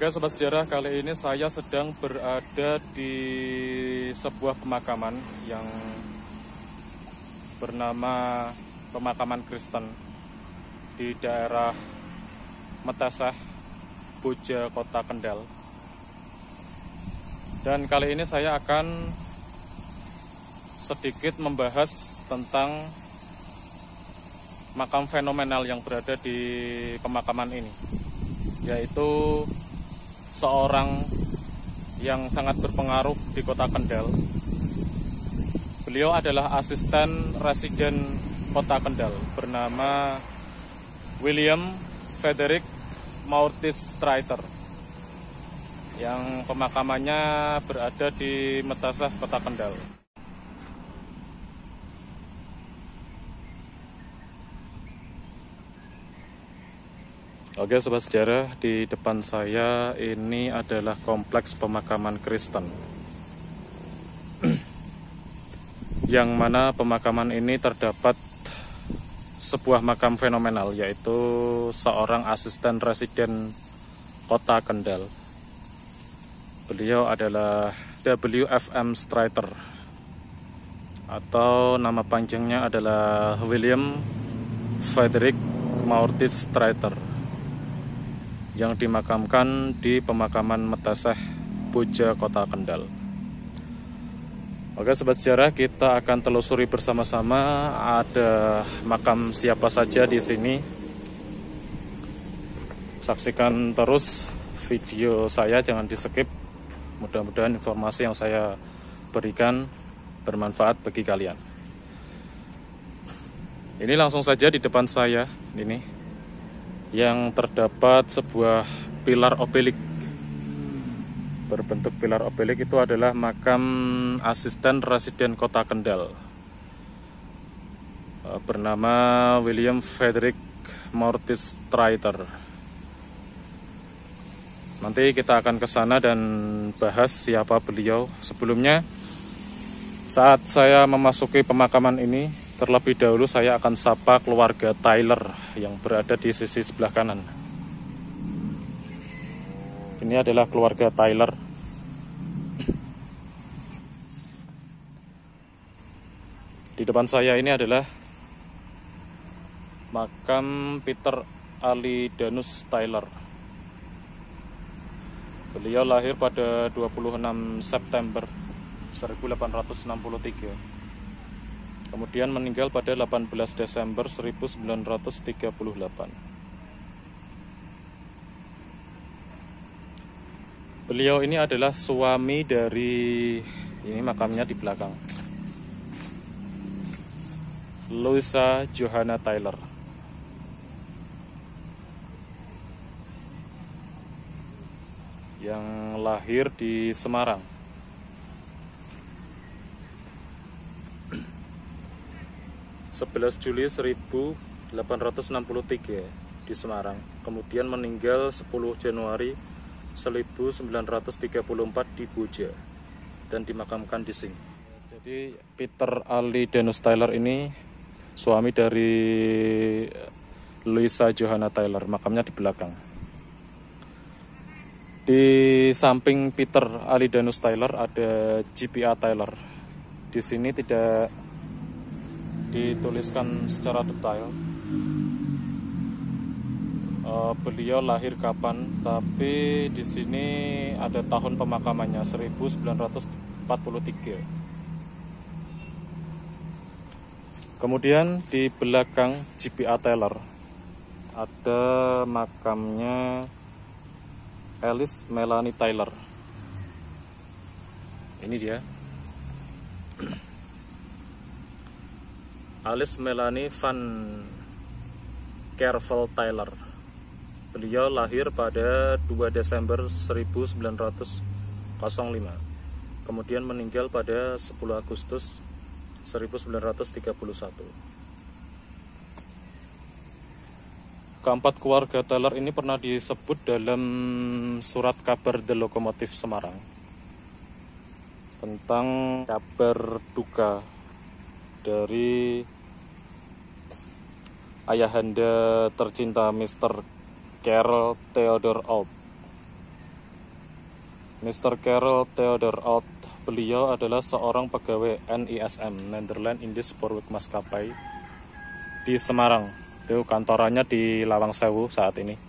Oke Sobat Sejarah, kali ini saya sedang berada di sebuah pemakaman yang bernama Pemakaman Kristen di daerah Meteseh, Boja, Kota Kendal. Dan kali ini saya akan sedikit membahas tentang makam fenomenal yang berada di pemakaman ini, yaitu seorang yang sangat berpengaruh di Kota Kendal. Beliau adalah asisten residen Kota Kendal bernama William Frederick Maurice Stryter, yang pemakamannya berada di Meteseh, Kota Kendal. Oke Sobat Sejarah, di depan saya ini adalah kompleks pemakaman Kristen, yang mana pemakaman ini terdapat sebuah makam fenomenal, yaitu seorang asisten residen Kota Kendal. Beliau adalah W.F.M. Stryter, atau nama panjangnya adalah William Frederick Maurice Stryter, yang dimakamkan di pemakaman Meteseh, Boja, Kota Kendal. Oke Sobat Sejarah, kita akan telusuri bersama-sama ada makam siapa saja di sini. Saksikan terus video saya, jangan di skip. Mudah-mudahan informasi yang saya berikan bermanfaat bagi kalian. Ini langsung saja di depan saya ini, yang terdapat sebuah pilar obelik. Berbentuk pilar obelik itu adalah makam asisten residen Kota Kendal bernama William Frederick Maurice Stryter. Nanti kita akan ke sana dan bahas siapa beliau. Sebelumnya, saat saya memasuki pemakaman ini, terlebih dahulu saya akan sapa keluarga Tyler yang berada di sisi sebelah kanan. Ini adalah keluarga Tyler. Di depan saya ini adalah makam Peter Alidanus Tyler. Beliau lahir pada 26 September 1863. Kemudian meninggal pada 18 Desember 1938. Beliau ini adalah suami dari, ini makamnya di belakang, Louisa Johanna Tyler. Yang lahir di Semarang. 11 Juli 1863 di Semarang, kemudian meninggal 10 Januari 1934 di Boja dan dimakamkan di sini. Jadi Peter Alidanus Tyler ini suami dari Louisa Johanna Tyler, makamnya di belakang. Di samping Peter Alidanus Tyler ada J.P.A. Tyler. Di sini tidak dituliskan secara detail beliau lahir kapan, tapi di sini ada tahun pemakamannya 1943. Kemudian di belakang J.P.A. Tyler ada makamnya Alice Melanie Tyler. Ini dia, Alice Melanie Van Kervel Tyler. Beliau lahir pada 2 Desember 1905. Kemudian meninggal pada 10 Agustus 1931. Keempat keluarga Tyler ini pernah disebut dalam surat kabar The Lokomotif Semarang tentang kabar duka dari ayahanda tercinta Mr. Carl Theodore Ault Mr. Karel Theodor Oud. Beliau adalah seorang pegawai NISM, Netherlands Indies Spoorweg Maskapai, di Semarang. Itu kantorannya di Lawang Sewu saat ini.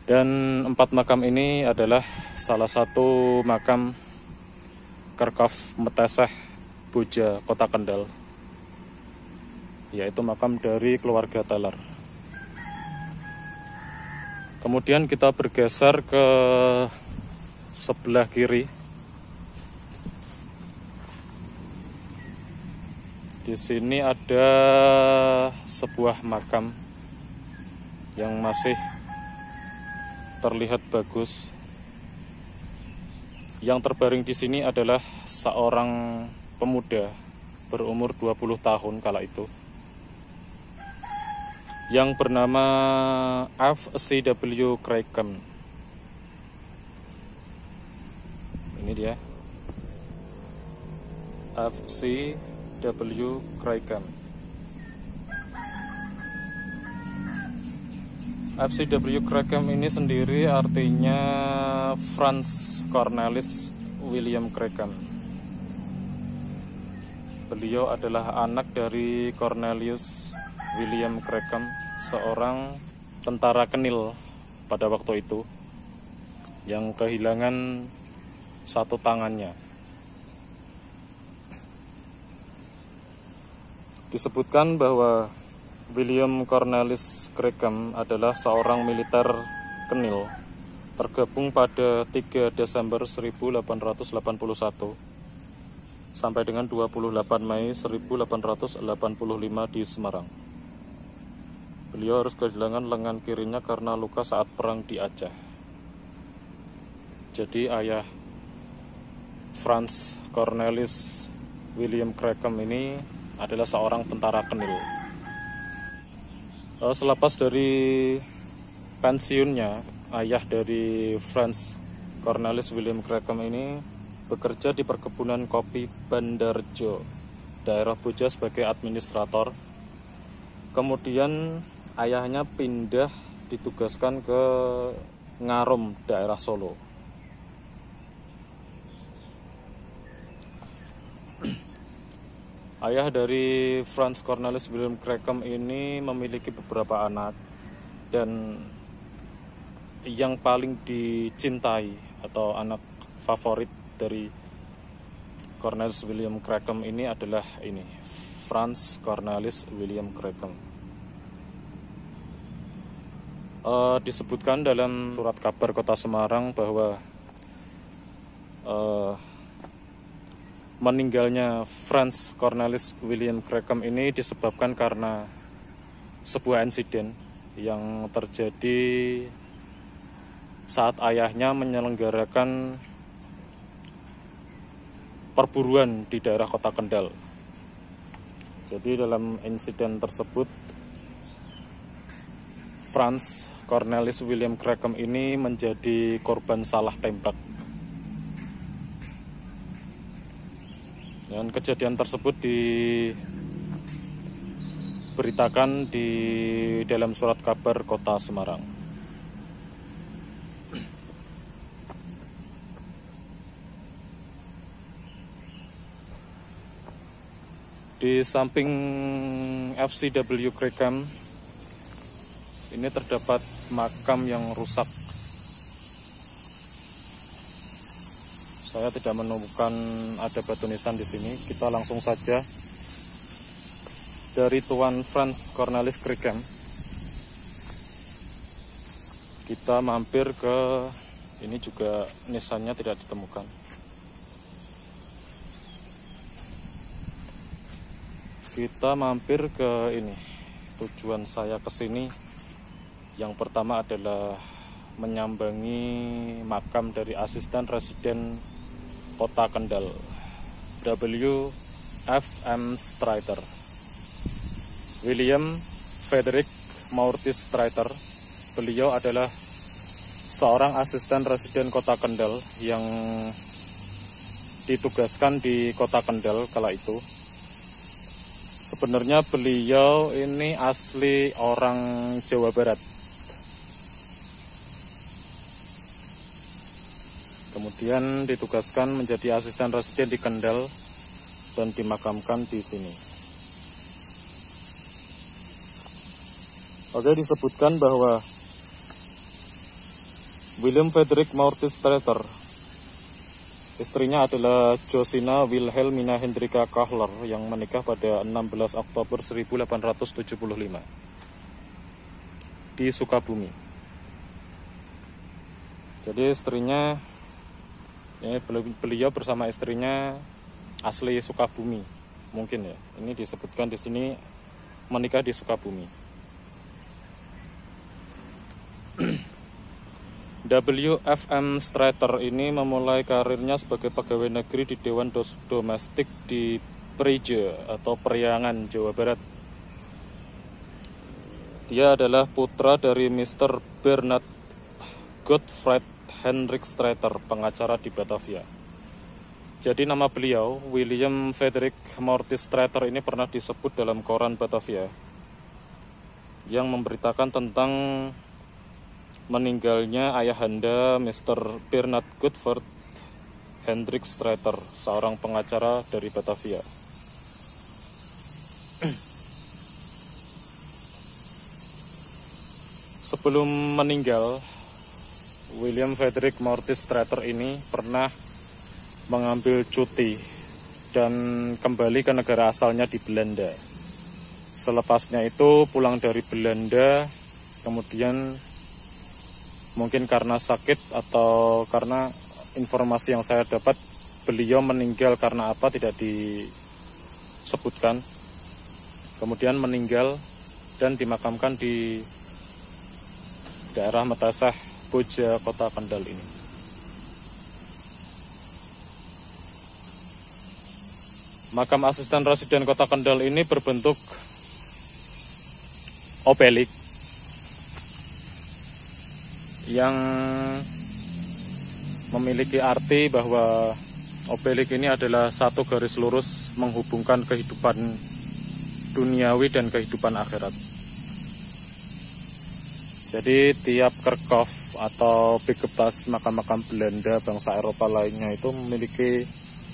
Dan 4 makam ini adalah salah satu makam Kerkhof Meteseh Boja, Kota Kendal, yaitu makam dari keluarga Tyler. Kemudian kita bergeser ke sebelah kiri. Di sini ada sebuah makam yang masih terlihat bagus. Yang terbaring di sini adalah seorang pemuda berumur 20 tahun kala itu, yang bernama F.C.W. Craigham. Ini dia, F.C.W. Craigham. F.C.W. Craigham ini sendiri artinya Franz Cornelis William Craigham. Beliau adalah anak dari Cornelius William Craigham, seorang tentara Kenil pada waktu itu, yang kehilangan satu tangannya. Disebutkan bahwa William Cornelis Craigham adalah seorang militer Kenil, tergabung pada 3 Desember 1881 sampai dengan 28 Mei 1885 di Semarang. Beliau harus kehilangan lengan kirinya karena luka saat perang di Aceh. Jadi ayah Franz Cornelis William Craigham ini adalah seorang tentara Kenil. Selepas dari pensiunnya, ayah dari Franz Cornelis William Craigham ini bekerja di perkebunan kopi Bandarjo, daerah Boja, sebagai administrator. Kemudian ayahnya pindah ditugaskan ke Ngarum, daerah Solo. Ayah dari Franz Cornelis William Craigham ini memiliki beberapa anak, dan yang paling dicintai atau anak favorit dari Cornelis William Craigham ini adalah ini, Franz Cornelis William Craigham. Disebutkan dalam surat kabar Kota Semarang bahwa meninggalnya Franz Cornelis William Craigham ini disebabkan karena sebuah insiden yang terjadi saat ayahnya menyelenggarakan perburuan di daerah Kota Kendal. Jadi dalam insiden tersebut, Franz Cornelis William Craigham ini menjadi korban salah tembak. Dan kejadian tersebut diberitakan di dalam surat kabar Kota Semarang. Di samping F.C.W. Craigham ini terdapat makam yang rusak. Saya tidak menemukan ada batu nisan di sini. Kita langsung saja dari Tuan Franz Cornelis Craigham. Kita mampir ke ini, juga nisannya tidak ditemukan. Kita mampir ke ini. Tujuan saya ke sini yang pertama adalah menyambangi makam dari asisten residen Kota Kendal, W.F.M. Streiter. William Frederick Maurits Streiter. Beliau adalah seorang asisten residen Kota Kendal yang ditugaskan di Kota Kendal kala itu. Sebenarnya beliau ini asli orang Jawa Barat. Kemudian ditugaskan menjadi asisten residen di Kendal dan dimakamkan di sini. Oke, disebutkan bahwa William Frederick Maurits Streeter, istrinya adalah Josina Wilhelmina Hendrika Kahler yang menikah pada 16 Oktober 1875 di Sukabumi. Jadi istrinya, beliau bersama istrinya asli Sukabumi, mungkin ya. Ini disebutkan di sini menikah di Sukabumi. W.F.M. Streeter ini memulai karirnya sebagai pegawai negeri di Dewan Domestik di Priege atau Priangan, Jawa Barat. Dia adalah putra dari Mr. Bernard Gottfried Hendrik Streeter, pengacara di Batavia. Jadi nama beliau, William Frederick Maurits Streeter, ini pernah disebut dalam koran Batavia yang memberitakan tentang meninggalnya ayahanda Mr. Bernard Gottfried Hendrik Streeter, seorang pengacara dari Batavia. Sebelum meninggal, William Frederick Maurits Streeter ini pernah mengambil cuti dan kembali ke negara asalnya di Belanda. Selepasnya itu pulang dari Belanda, kemudian mungkin karena sakit atau karena informasi yang saya dapat, beliau meninggal karena apa tidak disebutkan. Kemudian meninggal dan dimakamkan di daerah Metasah, Boja, Kota Kendal ini. Makam asisten residen Kota Kendal ini berbentuk obelik yang memiliki arti bahwa obelik ini adalah satu garis lurus menghubungkan kehidupan duniawi dan kehidupan akhirat. Jadi tiap kerkhof atau beketas makam-makam Belanda bangsa Eropa lainnya itu memiliki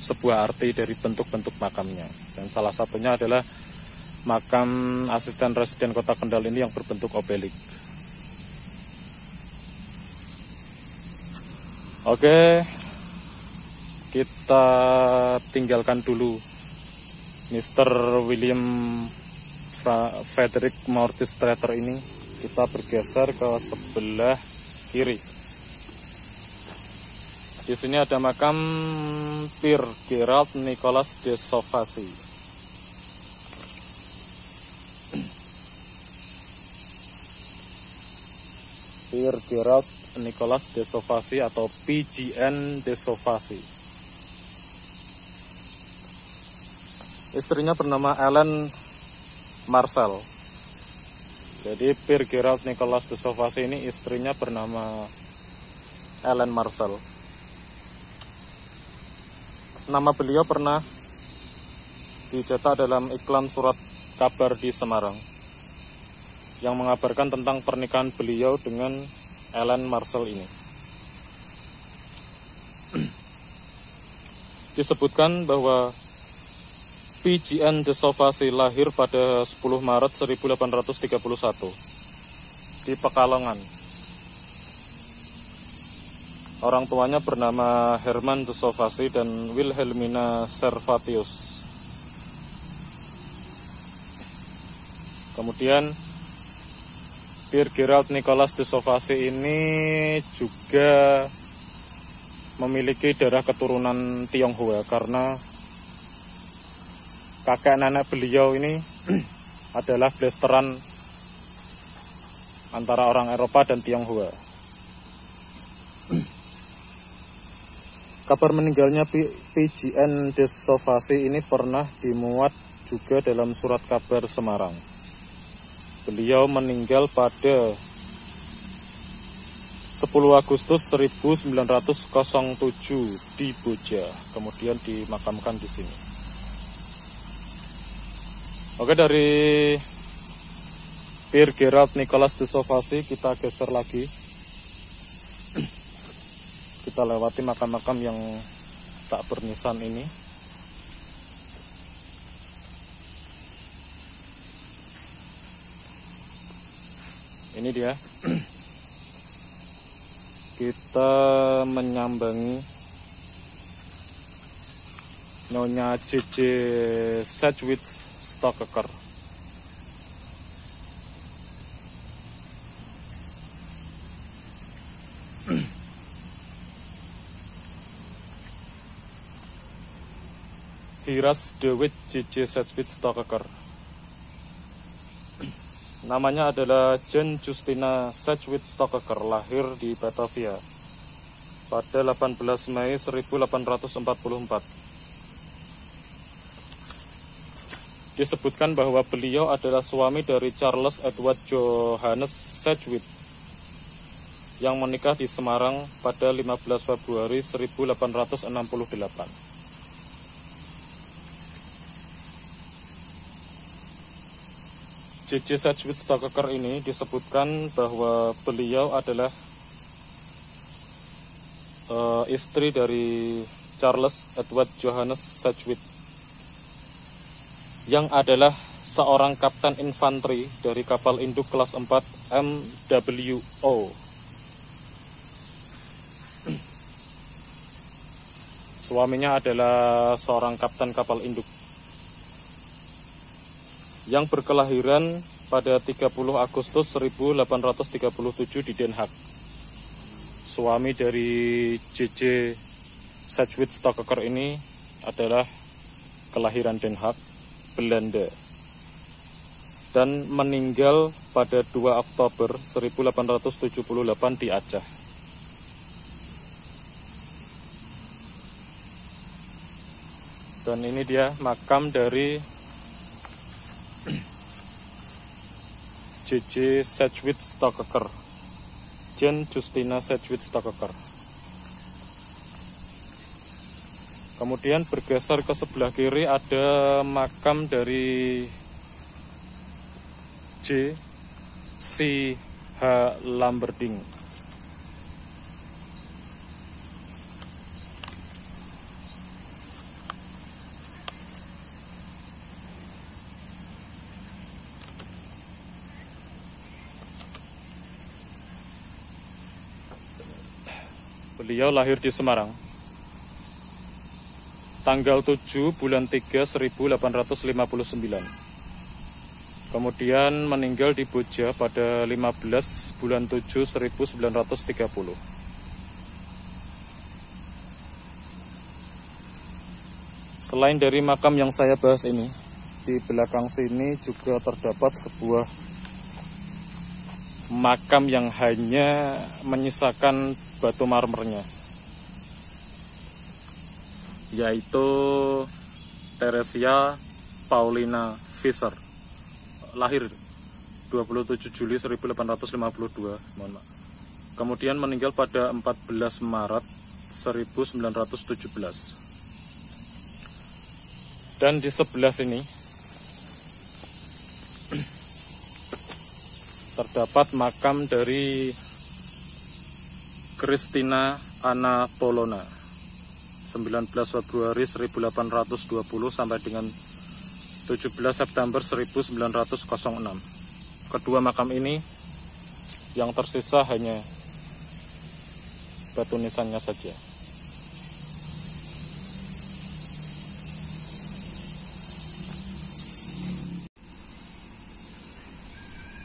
sebuah arti dari bentuk-bentuk makamnya. Dan salah satunya adalah makam asisten residen Kota Kendal ini yang berbentuk obelik. Oke, kita tinggalkan dulu Mr. William Frederick Maurits Streeter ini. Kita bergeser ke sebelah kiri. Di sini ada makam Pierre Gerald Nicolas de Sauvacy. Pierre Gerald Nicolas de Sauvacy atau PGN de Sauvacy. Istrinya bernama Ellen Marcel. Jadi Pierre Gerald Nicolas de Sauvacy ini istrinya bernama Ellen Marcel. Nama beliau pernah dicetak dalam iklan surat kabar di Semarang yang mengabarkan tentang pernikahan beliau dengan Ellen Marcel ini. Disebutkan bahwa PGN de Sauvacy lahir pada 10 Maret 1831 di Pekalongan. Orang tuanya bernama Herman de Sauvacy dan Wilhelmina Servatius. Kemudian Pierre Gerald Nicolas de Sauvacy ini juga memiliki darah keturunan Tionghoa karena kakek nenek beliau ini adalah blasteran antara orang Eropa dan Tionghoa. Kabar meninggalnya PGN de Sauvacy ini pernah dimuat juga dalam surat kabar Semarang. Beliau meninggal pada 10 Agustus 1907 di Boja, kemudian dimakamkan di sini. Oke, dari Pierre Gerald Nicolas de Sauvacy kita geser lagi. kita lewati makam-makam yang tak bernisan ini. Ini dia. Kita menyambangi Nyonya JJ Sedgwick Stokeker. Hiras Dewitt JJ Sedgwick Stokeker. Namanya adalah Jane Justina Sedgwick Stokeker, lahir di Batavia pada 18 Mei 1844. Disebutkan bahwa beliau adalah suami dari Charles Edward Johannes Sedgwick yang menikah di Semarang pada 15 Februari 1868. JJ Sedgwick Stokeker ini disebutkan bahwa beliau adalah istri dari Charles Edward Johannes Sedgwick yang adalah seorang kapten infanteri dari kapal induk kelas 4 MWO. Suaminya adalah seorang kapten kapal induk yang berkelahiran pada 30 Agustus 1837 di Den Haag. Suami dari JJ Sedgwick Stokeker ini adalah kelahiran Den Haag, Belanda, dan meninggal pada 2 Oktober 1878 di Aceh. Dan ini dia makam dari JJ Sedgwick Stokeker, Jane Justina Sedgwick Stokeker. Kemudian bergeser ke sebelah kiri ada makam dari J. C. H. Lamberding. Beliau lahir di Semarang tanggal 7 bulan 3 1859. Kemudian meninggal di Boja pada 15 bulan 7 1930. Selain dari makam yang saya bahas ini, di belakang sini juga terdapat sebuah makam yang hanya menyisakan batu marmernya, yaitu Theresia Paulina Fischer, lahir 27 Juli 1852, mohon maaf. Kemudian meninggal pada 14 Maret 1917. Dan di sebelah sini terdapat makam dari Christina Anna Polona, 19 Februari 1820 sampai dengan 17 September 1906. Kedua makam ini yang tersisa hanya batu nisannya saja.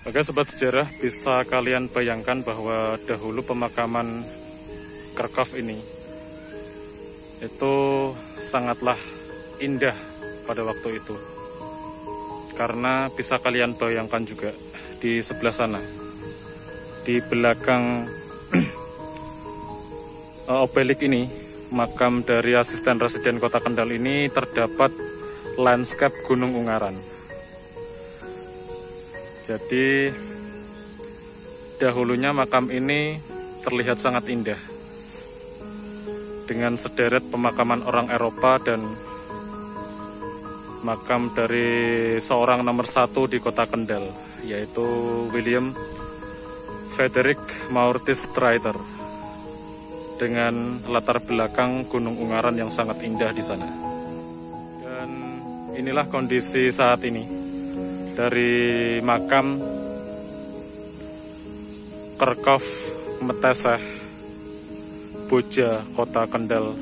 Oke sobat sejarah, bisa kalian bayangkan bahwa dahulu pemakaman Kerkhoff ini itu sangatlah indah pada waktu itu. Karena bisa kalian bayangkan juga di sebelah sana, di belakang obelik ini, makam dari asisten residen Kota Kendal ini, terdapat landscape Gunung Ungaran. Jadi dahulunya makam ini terlihat sangat indah dengan sederet pemakaman orang Eropa dan makam dari seorang nomor 1 di Kota Kendal, yaitu William Frederick Maurits Stryter. dengan latar belakang Gunung Ungaran yang sangat indah di sana. Dan inilah kondisi saat ini dari makam Kerkhof Meteseh, Boja, Kota Kendal,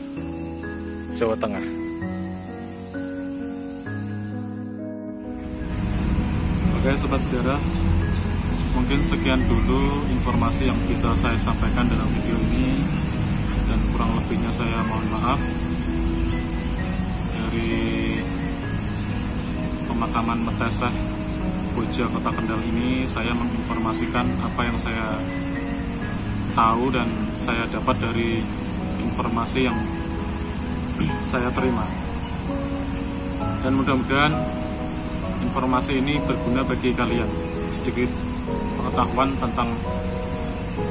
Jawa Tengah. Oke sobat sejarah, mungkin sekian dulu informasi yang bisa saya sampaikan dalam video ini, dan kurang lebihnya saya mohon maaf. Dari pemakaman Meteseh Boja Kota Kendal ini saya menginformasikan apa yang saya tahu dan saya dapat dari informasi yang saya terima, dan mudah-mudahan informasi ini berguna bagi kalian, sedikit pengetahuan tentang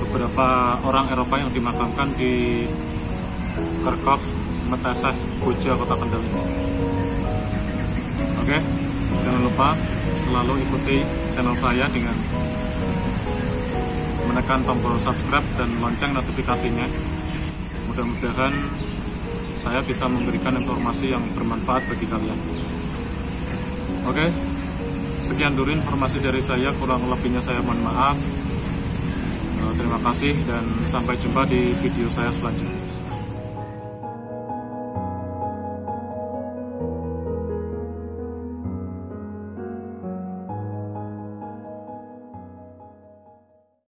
beberapa orang Eropa yang dimakamkan di Kerkhof Meteseh Boja Kota Kendal ini. Oke, jangan lupa selalu ikuti channel saya dengan menekan tombol subscribe dan lonceng notifikasinya. Mudah-mudahan saya bisa memberikan informasi yang bermanfaat bagi kalian. Oke, sekian dulu informasi dari saya, kurang lebihnya saya mohon maaf. Terima kasih dan sampai jumpa di video saya selanjutnya.